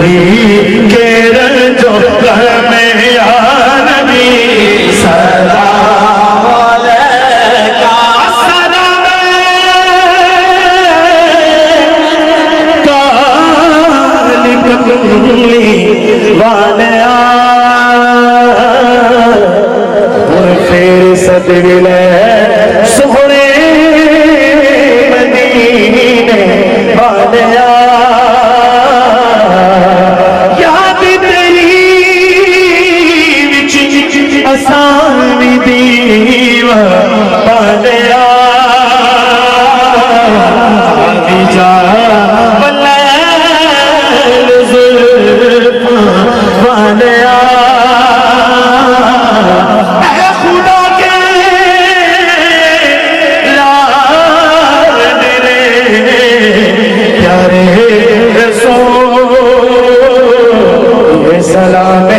نبی کے رنجو غم یا نبی سلام علیکہ سلام کالک کلی والیا اور پھر صدویلے سہنے مدینے والیا آسانی دیو پالیا آگی جا بلیل ظلم والیا اے خدا کے لال میرے پیارے رسول سلام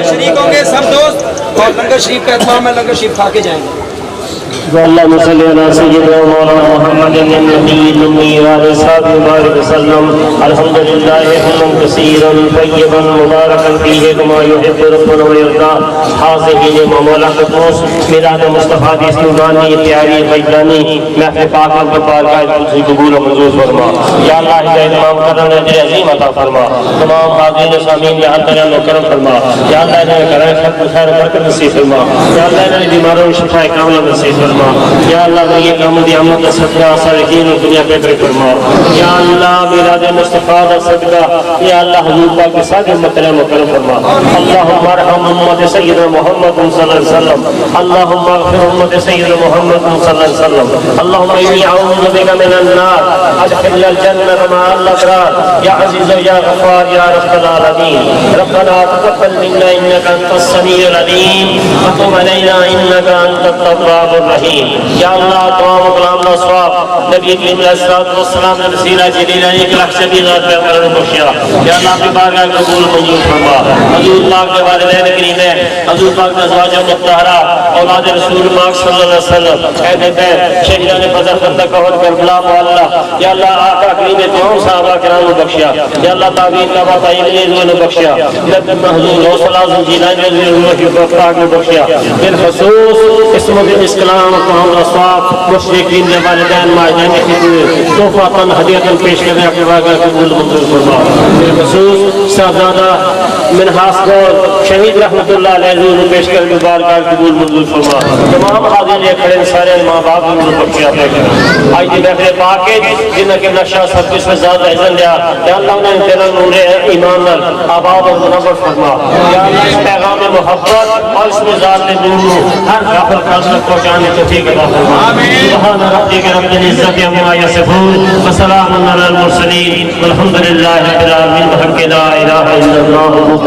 شریک ہوں گے سب دوست اور لنگر شریف کا اتمام میں لنگر شریف کھا کے جائیں گے اللهم صل على سيدنا مولانا محمد النبي الأمي وعلى آله وبارك وسلم الحمد لله حمدا كثيرا طيبا مباركا فيه كما يحب ربنا ويرضى حاضرین مولا قدوس میلاد مصطفیٰ کی سلطانی تیاری فیضانی محفل پاک پر بارگاہ قدسی قبول و منظور فرما یا اللہ ہدایت امام کرم نے اجر عظیم عطا فرما تمام حاضرین سامعین میں ہر طرح و کرم فرما یا اللہ انہیں کرائے خیر برکت نصیب فرما یا اللہ انہیں بیماروں میں شفا کاملہ نصیب فرما یا اللہ یہ کام دی عمل صدقہ صالحین و دنیا بہتر فرما یا اللہ میلاد مصطفیٰ کا صدقہ یا اللہ حضور پاک کے ساتھ امت مکرم فرما اللہم ارحم امت سیدنا محمد صلی اللہ علیہ وسلم اللہم اغفر امت سیدنا محمد صلی اللہ علیہ وسلم اللہم انی اعوذ بک من النار ادخلنا الجنة مع الابرار یا عزیز یا غفار یا رب العالمین ربنا تقبل منا انک انت السمیع العلیم وتب علینا انک انت التواب الرحیم یا اللہ تمام کلام کا ثواب نبی کریم علیہ السلام نے وسیلہ جلیلہ 1,00,000 شبی ذات پہ کرنے بخشیا یا اللہ کی بارگاہ قبول منظور فرما حضور پاک کے والدین کریم ہیں حضور پاک کے ازواج مطہرہ اولاد رسول پاک صلی اللہ علیہ وسلم اہل بیت شہیدان بدر خندق احد کربلا معلّہ یا اللہ آقا کریم تمام صحابہ کرام نے بخشیا یا اللہ تعبیر کا بابا ابلیس نے بخشیا نبی حضور غوث الاعظم جیلانی رضی اللہ کی پاک نے بخشیا بالخصوص اسمت اسلام تمام رسواب مشرقین نے والدین ماجدین کی تحفہ ہدیہ پیش کرنے اپنے بارگاہ قبول منظور فرما بالخصوص صاحبزادہ منہاس گور شہید رحمت اللہ علیہ نے پیش کرنے بارگاہ قبول منظور فرما تمام حاضرین کھڑے سارے ماں باپ نے بخشیا آج دی محفل پاک جنہاں کے نقشہ سب کچھ میں زیادہ عزت لیا یا اللہ انہیں دل نور ایمان نال آباد و منور فرما یا اللہ اس پیغام محبت اور اس میں ذات نور ہر غافل خاص تک پہنچانے توفیق عطا فرما سبحان ربک رب العزت عما یصفون وسلام علی المرسلین والحمد للہ رب العالمین بحق لا الہ الا اللہ محمد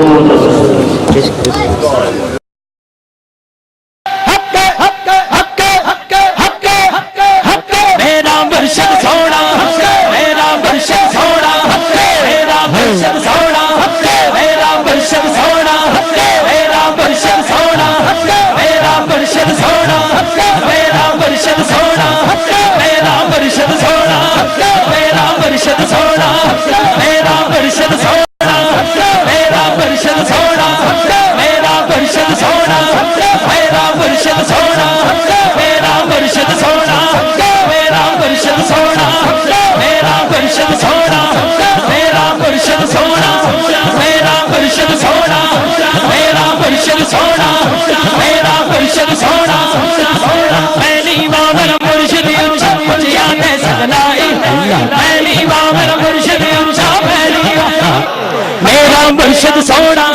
مرشد سونا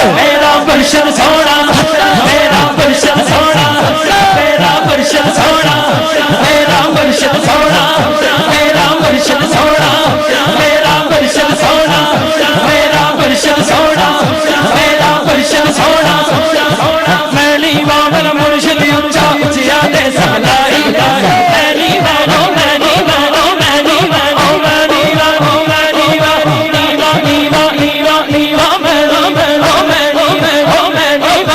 میرا مرشد سونا میرا مرشد سونا میرا مرشد سونا میرا مرشد سونا میرا مرشد سونا میرا مرشد سونا میرا مرشد سونا میرا مرشد سونا میلی بابر مرشد اونچا اونچیا دے سلائی میلی بابو میلی بابو میلی بابو میلی بابو میلی بابو نیوا نیوا نیوا نیوا میلا میلا میلا میلا میلا